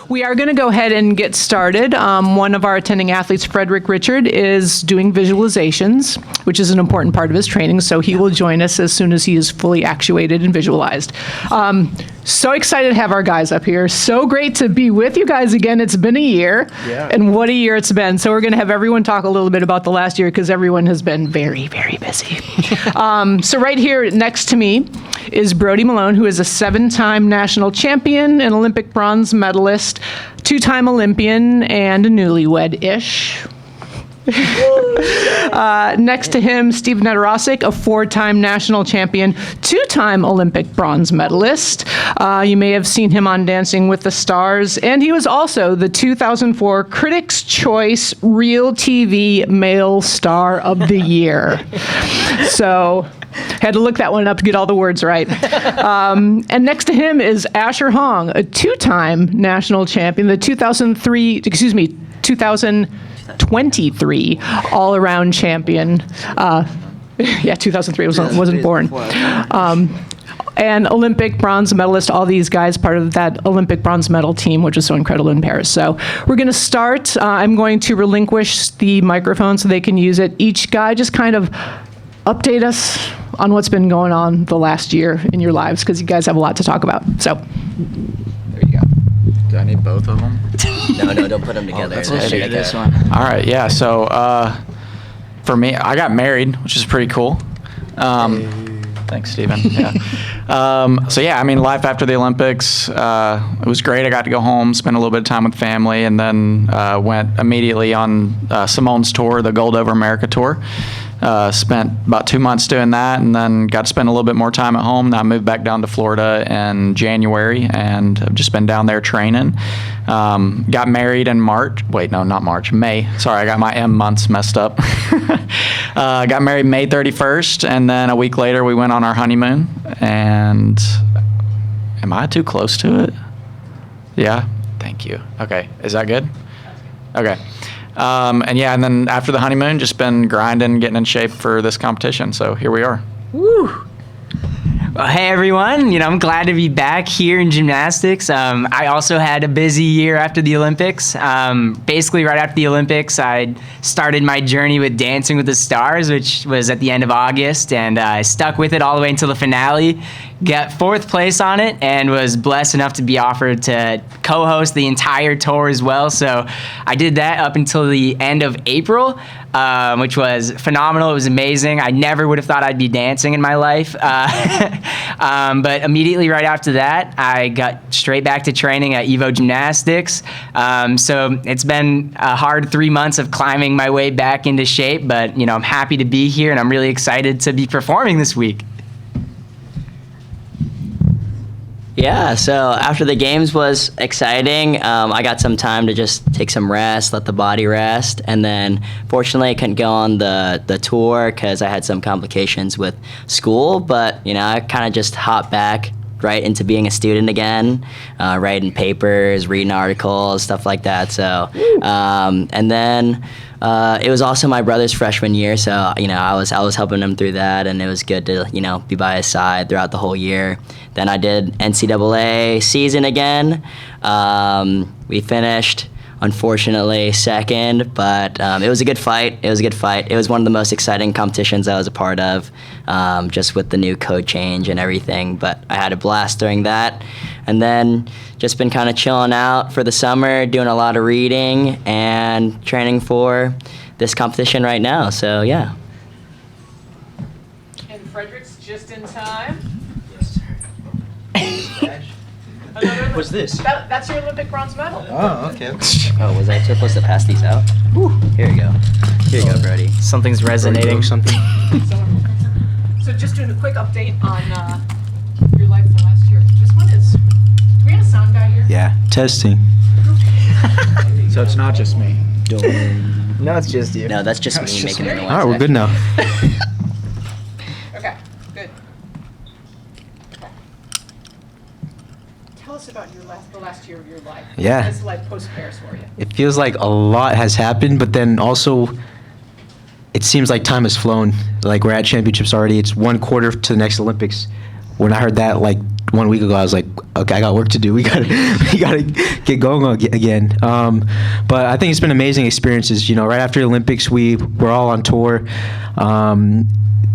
We are going to go ahead and get started. One of our attending athletes, Frederick Richard, is doing visualizations, which is an important part of his training, so he will join us as soon as he is fully actuated and visualized. So excited to have our guys up here. So great to be with you guys again. It's been a year, and what a year it's been. So we're going to have everyone talk a little bit about the last year because everyone has been very, very busy. So right here next to me is Brody Malone, who is a 7-time national champion, an Olympic bronze medalist, 2-time Olympian, and a newlywed-ish. Next to him, Stephen Nedoroscik, a 4-time national champion, 2-time Olympic bronze medalist. You may have seen him on Dancing with the Stars, and he was also the 2004 Critics' Choice Real TV Male Star of the Year. So, had to look that one up to get all the words right. And next to him is Asher Hong, a 2-time national champion, the 2023 all-around champion. 2003 wasn't born. And Olympic bronze medalist, all these guys part of that Olympic bronze medal team, which was so incredible in Paris. So we're going to start. I'm going to relinquish the microphone so they can use it. Each guy just kind of update us on what's been going on the last year in your lives, because you guys have a lot to talk about. So there you go. Do I need both of them? No, don't put them together. Let's do this one. All right, yeah. So for me, I got married, which is pretty cool. Thanks, Stephen. Yeah. So yeah, I mean, life after the Olympics, it was great. I got to go home, spend a little bit of time with family, and then went immediately on Simone's tour, the Gold Over America tour. Spent about 2 months doing that, and then got to spend a little bit more time at home. Then I moved back down to Florida in January, and I've just been down there training. Got married in May. Sorry, I got my M months messed up. Got married May 31st, and then a week later we went on our honeymoon. And am I too close to it? Yeah? Thank you. Okay, is that good? Okay. And then after the honeymoon, just been grinding, getting in shape for this competition. So here we are. Woo! Well, hey everyone, I'm glad to be back here in gymnastics. I also had a busy year after the Olympics. Basically right after the Olympics, I started my journey with Dancing with the Stars, which was at the end of August, and I stuck with it all the way until the finale. Got 4th place on it and was blessed enough to be offered to co-host the entire tour as well. So I did that up until the end of April, which was phenomenal. It was amazing. I never would have thought I'd be dancing in my life. But immediately right after that, I got straight back to training at Evo Gymnastics. So it's been a hard 3 months of climbing my way back into shape, but I'm happy to be here and I'm really excited to be performing this week. Yeah, so after the games was exciting. I got some time to just take some rest, let the body rest, and then fortunately I couldn't go on the tour because I had some complications with school, but I kind of just hopped back right into being a student again, writing papers, reading articles, stuff like that. So, and then it was also my brother's freshman year, so I was helping him through that, and it was good to be by his side throughout the whole year. Then I did NCAA season again. We finished, unfortunately, second, but it was a good fight. It was one of the most exciting competitions I was a part of, just with the new code change and everything. But I had a blast during that, and then just been kind of chilling out for the summer, doing a lot of reading and training for this competition right now. So yeah. And Frederick's just in time. What's this? That's your Olympic bronze medal. Oh, okay. Oh, was I supposed to pass these out? Here you go. Here you go, Brody. Something's resonating. Something. So just doing a quick update on your life the last year. This one is, do we have a sound guy here? Yeah, testing. So it's not just me. No, it's just you. No, that's just me making the noise. All right, we're good now. Okay, good. Okay. Tell us about the last year of your life. Yeah. What's life post-Paris for you? It feels like a lot has happened, but then also it seems like time has flown. Like we're at championships already. It's 1 quarter to the next Olympics. When I heard that, like 1 week ago, I was like, okay, I got work to do. We gotta get going again. But I think it's been amazing experiences. Right after the Olympics, we were all on tour.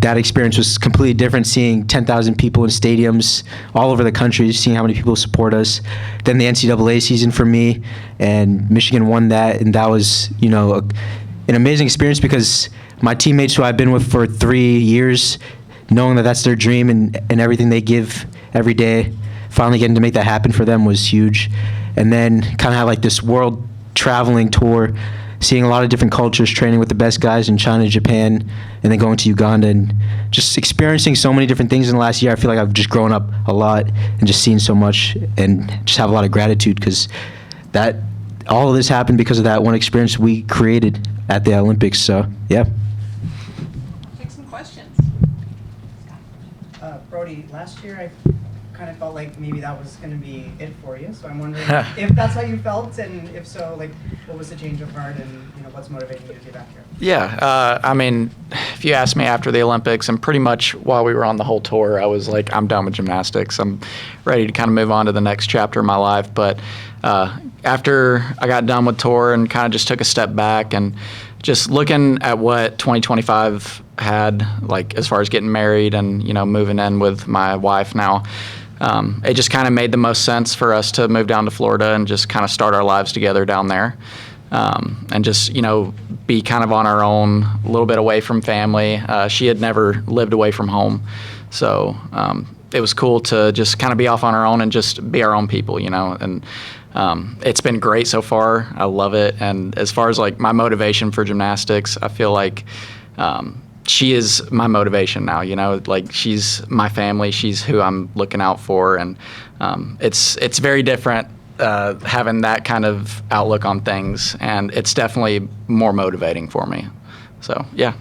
That experience was completely different, seeing 10,000 people in stadiums all over the country, seeing how many people support us. Then the NCAA season for me, and Michigan won that, and that was, an amazing experience because my teammates who I've been with for 3 years, knowing that that's their dream and everything they give every day, finally getting to make that happen for them was huge. And then kind of have like this world traveling tour, seeing a lot of different cultures, training with the best guys in China, Japan, and then going to Uganda, and just experiencing so many different things in the last year. I feel like I've just grown up a lot and just seen so much, and just have a lot of gratitude because that all of this happened because of that one experience we created at the Olympics. So yeah. Take some questions. Brody, last year I kind of felt like maybe that was going to be it for you. So I'm wondering if that's how you felt, and if so, like, what was the change of heart, and what's motivating you to get back here? Yeah, I mean, if you asked me after the Olympics, and pretty much while we were on the whole tour, I was like, I'm done with gymnastics. I'm ready to kind of move on to the next chapter of my life. But after I got done with tour and kind of just took a step back and just looking at what 2025 had, like as far as getting married and moving in with my wife now, it just kind of made the most sense for us to move down to Florida and just kind of start our lives together down there, and just be kind of on our own, a little bit away from family. She had never lived away from home, so it was cool to just kind of be off on our own and just be our own people, and it's been great so far. I love it. And as far as like my motivation for gymnastics, I feel like she is my motivation now, like she's my family. She's who I'm looking out for. And it's very different having that kind of outlook on things. And it's definitely more motivating for me. So, yeah.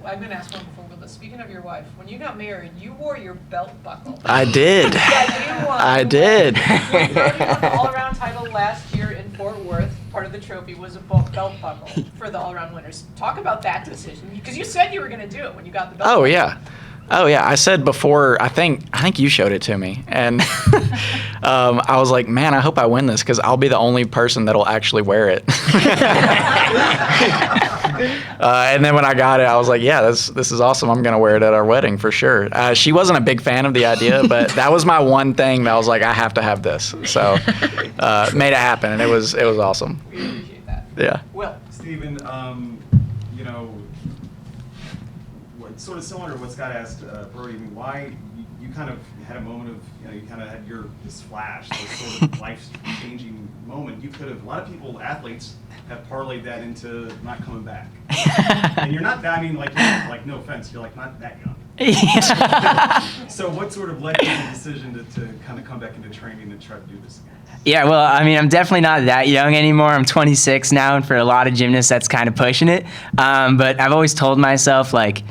I'm going to ask one before, but speaking of your wife, when you got married, you wore your belt buckle. I did. Yeah, you won. I did. You won the all-around title last year in Fort Worth. Part of the trophy was a belt buckle for the all-around winners. Talk about that decision, because you said you were going to do it when you got the belt. Oh, yeah. Oh yeah, I said before. I think you showed it to me, and I was like, man, I hope I win this because I'll be the only person that'll actually wear it. And then when I got it, I was like, yeah, this is awesome. I'm gonna wear it at our wedding for sure. She wasn't a big fan of the idea, but that was my one thing that I was like, I have to have this. So made it happen, and it was awesome. We appreciate that. Yeah. Will. Stephen, sort of similar to what Scott asked Brody, why you kind of had a moment of, you kind of had this flash, this sort of life-changing moment. You could have, a lot of people, athletes, have parlayed that into not coming back. And you're not that, like no offense, you're like not that young. So what sort of led you to the decision to kind of come back into training and try to do this again? Yeah, well, I'm definitely not that young anymore. I'm 26 now, and for a lot of gymnasts, that's kind of pushing it. But I've always told myself, like,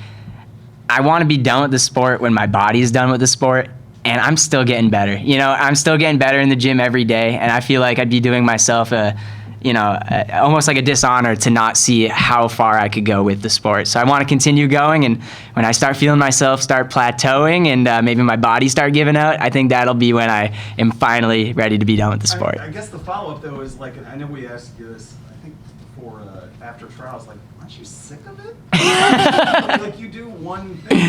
I want to be done with the sport when my body's done with the sport, and I'm still getting better. I'm still getting better in the gym every day, and I feel like I'd be doing myself almost like a dishonor to not see how far I could go with the sport. So I want to continue going, and when I start feeling myself start plateauing and maybe my body start giving out, I think that'll be when I am finally ready to be done with the sport. I guess the follow-up, though, is like, I know we asked you this, I think, before, after trials, like, aren't you sick of it? Like, you do one thing,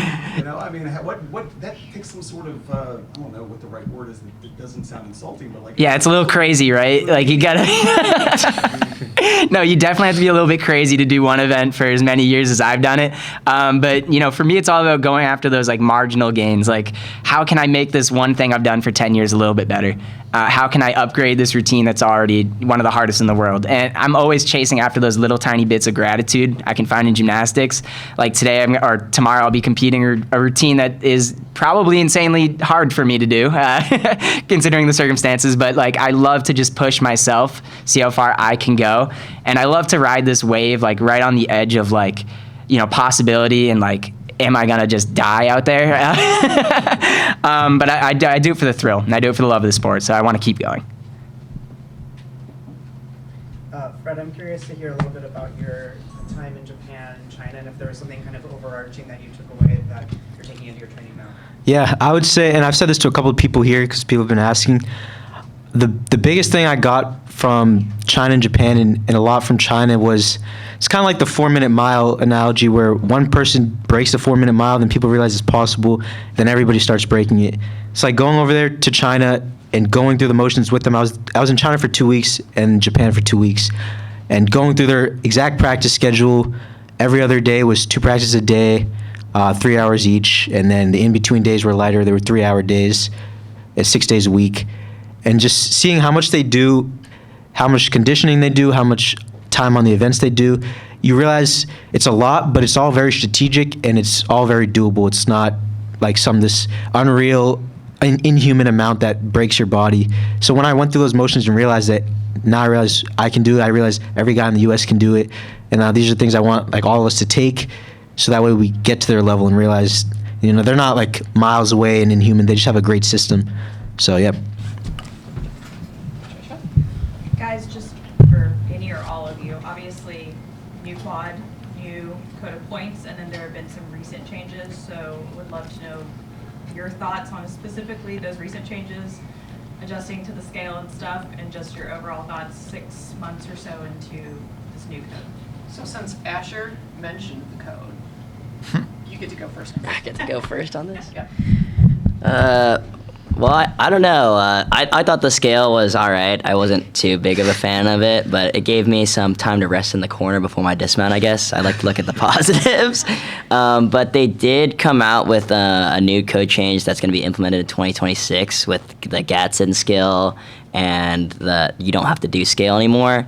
what that takes some sort of, I don't know what the right word is, it doesn't sound insulting, but like... Yeah, it's a little crazy, right? Like, you gotta... No, you definitely have to be a little bit crazy to do one event for as many years as I've done it. But, for me, it's all about going after those, like, marginal gains. Like, how can I make this one thing I've done for 10 years a little bit better? How can I upgrade this routine that's already one of the hardest in the world? And I'm always chasing after those little tiny bits of gratitude I can find in gymnastics. Like today or tomorrow I'll be competing a routine that is probably insanely hard for me to do, considering the circumstances. But like I love to just push myself, see how far I can go. And I love to ride this wave like right on the edge of like, possibility and like, am I gonna just die out there? But I do it for the thrill, and I do it for the love of the sport, so I want to keep going. Fred, I'm curious to hear a little bit about your time in Japan and China, and if there was something kind of overarching that you took away that you're taking into your training now? Yeah, I would say, and I've said this to a couple of people here because people have been asking, the biggest thing I got from China and Japan, and a lot from China, was it's kind of like the 4-minute mile analogy, where one person breaks the 4-minute mile, then people realize it's possible, then everybody starts breaking it. It's like going over there to China and going through the motions with them. I was in China for 2 weeks and Japan for 2 weeks, and going through their exact practice schedule. Every other day was 2 practices a day, 3 hours each, and then the in-between days were lighter. There were 3-hour days, 6 days a week. And just seeing how much they do, how much conditioning they do, how much time on the events they do, you realize it's a lot, but it's all very strategic and it's all very doable. It's not like this unreal, inhuman amount that breaks your body. So when I went through those motions and realized that, now I realize I can do it. I realize every guy in the U.S. can do it. And these are things I want like all of us to take, so that way we get to their level and realize, they're not like miles away and inhuman. They just have a great system. So, yeah. Guys, just for any or all of you, obviously, new quad, new code of points, and then there have been some recent changes, so would love to know your thoughts on specifically those recent changes, adjusting to the scale and stuff, and just your overall thoughts 6 months or so into this new code. So since Asher mentioned the code, you get to go first. I get to go first on this? Yeah. Well, I don't know. I thought the scale was all right. I wasn't too big of a fan of it, but it gave me some time to rest in the corner before my dismount, I guess. I like to look at the positives. But they did come out with a new code change that's going to be implemented in 2026 with the Gadsden skill and the you don't have to do scale anymore.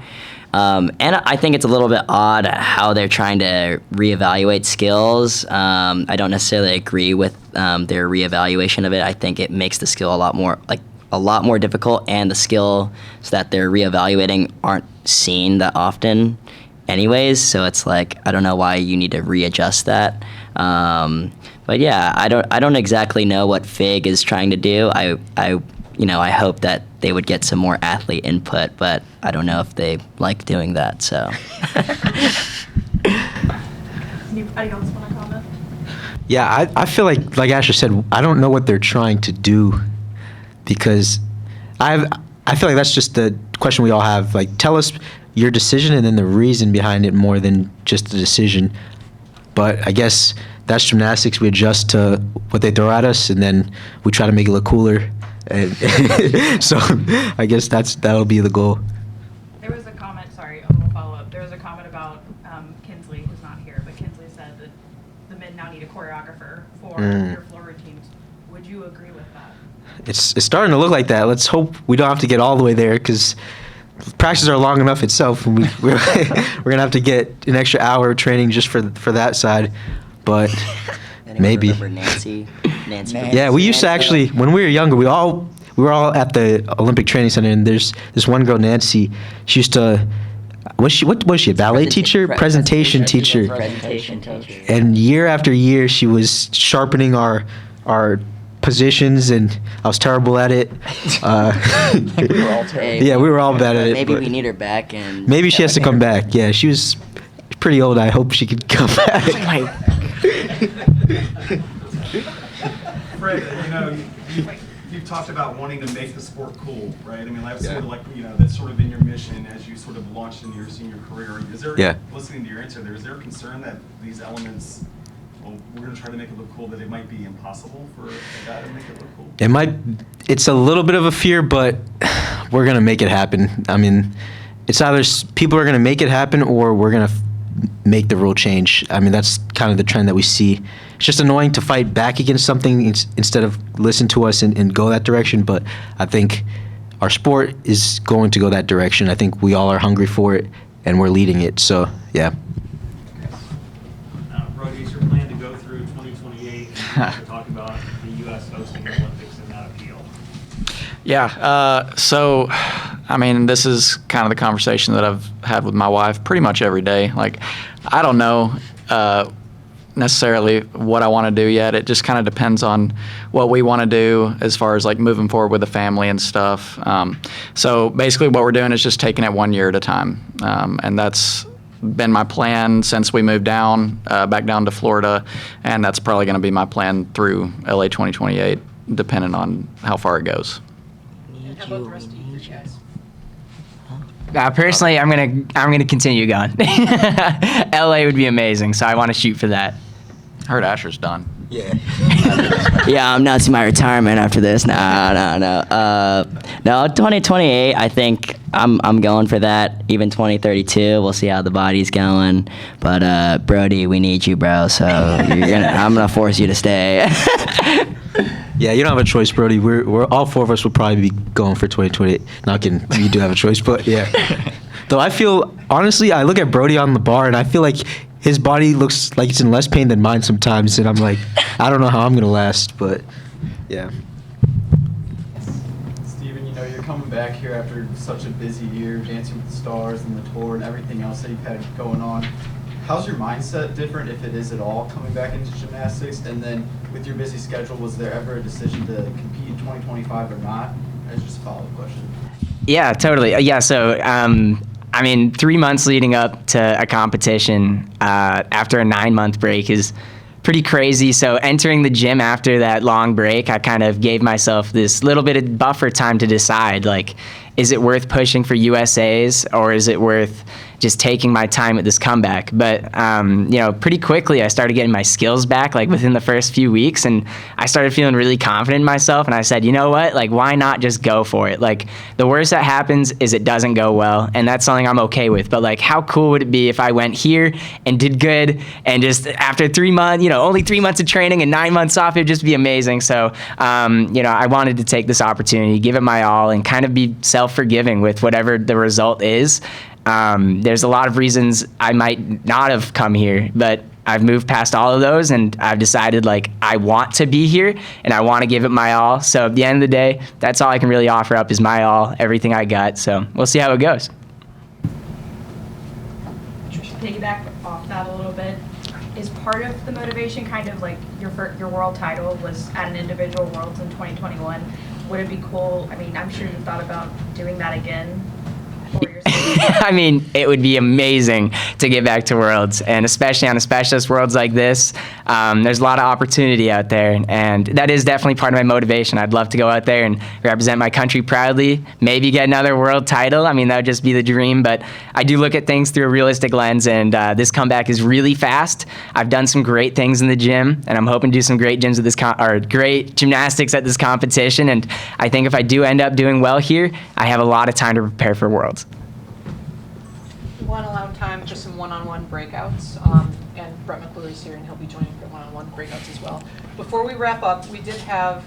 And I think it's a little bit odd how they're trying to reevaluate skills. I don't necessarily agree with their reevaluation of it. I think it makes the skill a lot more difficult, and the skills that they're reevaluating aren't seen that often, anyways. So it's like, I don't know why you need to readjust that. But yeah, I don't exactly know what FIG is trying to do. I hope that they would get some more athlete input, but I don't know if they like doing that, so. Anybody else want to comment? Yeah, I feel like Asher said, I don't know what they're trying to do, because I feel like that's just the question we all have. Like, tell us your decision and then the reason behind it more than just the decision. But I guess that's gymnastics. We adjust to what they throw at us, and then we try to make it look cooler. And so I guess that'll be the goal. There was a comment, sorry, a little follow-up. There was a comment about Kinsley, who's not here, but Kinsley said that the men now need a choreographer for their floor routines. Would you agree with that? It's starting to look like that. Let's hope we don't have to get all the way there, because practices are long enough itself, and we're going to have to get an extra hour of training just for that side. But maybe. Remember Nancy? Yeah, we used to actually, when we were younger, we were all at the Olympic Training Center, and there's this one girl, Nancy. She used to, what was she, a ballet teacher? Presentation teacher. Presentation teacher. And year after year, she was sharpening our positions, and I was terrible at it. We were all terrible. Yeah, we were all bad at it. Maybe but we need her back, and maybe she has to come back. Yeah, she was pretty old. I hope she could come back. Fred, you've talked about wanting to make the sport cool, right? I mean, that's sort of like, that's sort of been your mission as you sort of launched into your senior career. Is there, listening to your answer there, is there a concern that these elements, well, we're going to try to make it look cool, that it might be impossible for a guy to make it look cool? It's a little bit of a fear, but we're going to make it happen. I mean, it's either people are going to make it happen, or we're going to make the rule change. I mean, that's kind of the trend that we see. It's just annoying to fight back against something instead of listen to us and go that direction. But I think our sport is going to go that direction. I think we all are hungry for it, and we're leading it. So, yeah. Brody, is your plan to go through 2028 and to talk about the U.S. hosting the Olympics and that appeal? Yeah. So, I mean, this is kind of the conversation that I've had with my wife pretty much every day. Like, I don't know necessarily what I want to do yet. It just kind of depends on what we want to do as far as like moving forward with the family and stuff. So basically what we're doing is just taking it 1 year at a time. And that's been my plan since we moved down, back down to Florida, and that's probably going to be my plan through LA 2028, depending on how far it goes. And how about the rest of you guys? Personally, I'm gonna continue going. LA would be amazing, so I want to shoot for that. I heard Asher's done. Yeah. Yeah, I'm announcing my retirement after this. No. 2028, I think I'm going for that. Even 2032, we'll see how the body's going. But Brody, we need you, bro. So I'm gonna force you to stay. Yeah, you don't have a choice, Brody. We're all four of us will probably be going for 2028. Not kidding. You do have a choice, but yeah. Though I feel, honestly, I look at Brody on the bar and I feel like his body looks like it's in less pain than mine sometimes, and I'm like, I don't know how I'm gonna last, but yeah. Stephen, you're coming back here after such a busy year, Dancing with the Stars and the tour and everything else that you've had going on. How's your mindset different, if it is at all, coming back into gymnastics? And then with your busy schedule, was there ever a decision to compete in 2025 or not? That's just a follow-up question. Yeah, totally. Yeah, so 3 months leading up to a competition after a 9-month break is pretty crazy. So entering the gym after that long break, I kind of gave myself this little bit of buffer time to decide, like, is it worth pushing for USAs or is it worth just taking my time at this comeback? But, pretty quickly I started getting my skills back, like within the first few weeks, and I started feeling really confident in myself, and I said, you know what, like, why not just go for it? Like, the worst that happens is it doesn't go well, and that's something I'm okay with. But like, how cool would it be if I went here and did good, and just after 3 months, only 3 months of training and 9 months off, it'd just be amazing. So, I wanted to take this opportunity, give it my all, and kind of be self-forgiving with whatever the result is. There's a lot of reasons I might not have come here, but I've moved past all of those, and I've decided, like, I want to be here and I want to give it my all. So at the end of the day, that's all I can really offer up is my all, everything I got. So we'll see how it goes. To piggyback off that a little bit, is part of the motivation kind of like your world title was at an individual worlds in 2021? Would it be cool? I mean, I'm sure you've thought about doing that again for yourself. It would be amazing to get back to Worlds, and especially on a specialist Worlds like this. There's a lot of opportunity out there, and that is definitely part of my motivation. I'd love to go out there and represent my country proudly, maybe get another world title. I mean, that would just be the dream, but I do look at things through a realistic lens, and this comeback is really fast. I've done some great things in the gym, and I'm hoping to do some great gyms at this great gymnastics at this competition, and I think if I do end up doing well here, I have a lot of time to prepare for Worlds. We want to allow time for some one-on-one breakouts, and Brett McClury's here, and he'll be joining for one-on-one breakouts as well. Before we wrap up, we did have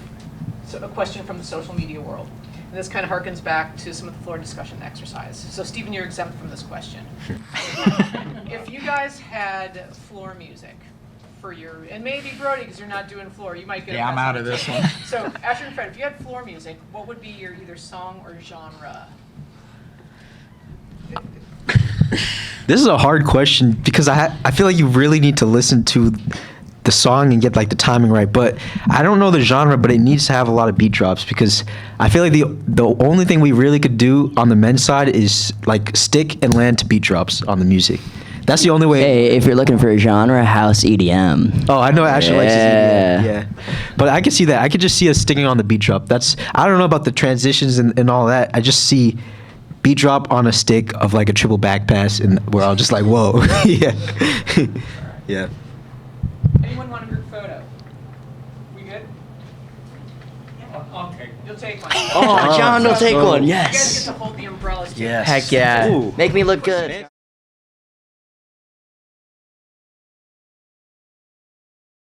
a question from the social media world. And this kind of harkens back to some of the floor discussion exercise. So Stephen, you're exempt from this question. If you guys had floor music for your, and maybe Brody, because you're not doing floor, you might get Yeah, I'm out of this one. So Asher and Fred, if you had floor music, what would be your either song or genre? This is a hard question because I feel like you really need to listen to the song and get like the timing right. But I don't know the genre, but it needs to have a lot of beat drops because I feel like the only thing we really could do on the men's side is like stick and land to beat drops on the music. That's the only way. Hey, if you're looking for a genre, house EDM. Oh, I know Asher likes his Yeah. EDM. Yeah. But I can see that. I could just see us sticking on the beat drop. I don't know about the transitions and all that. I just see beat drop on a stick of like a triple back pass, and we're all just like, whoa. Yeah. Yeah. Anyone want a group photo? We good? I'll take You'll take one. Oh, John will take one. You guys Yes. get to hold the umbrellas too. Yes. Heck yeah. Make me look good.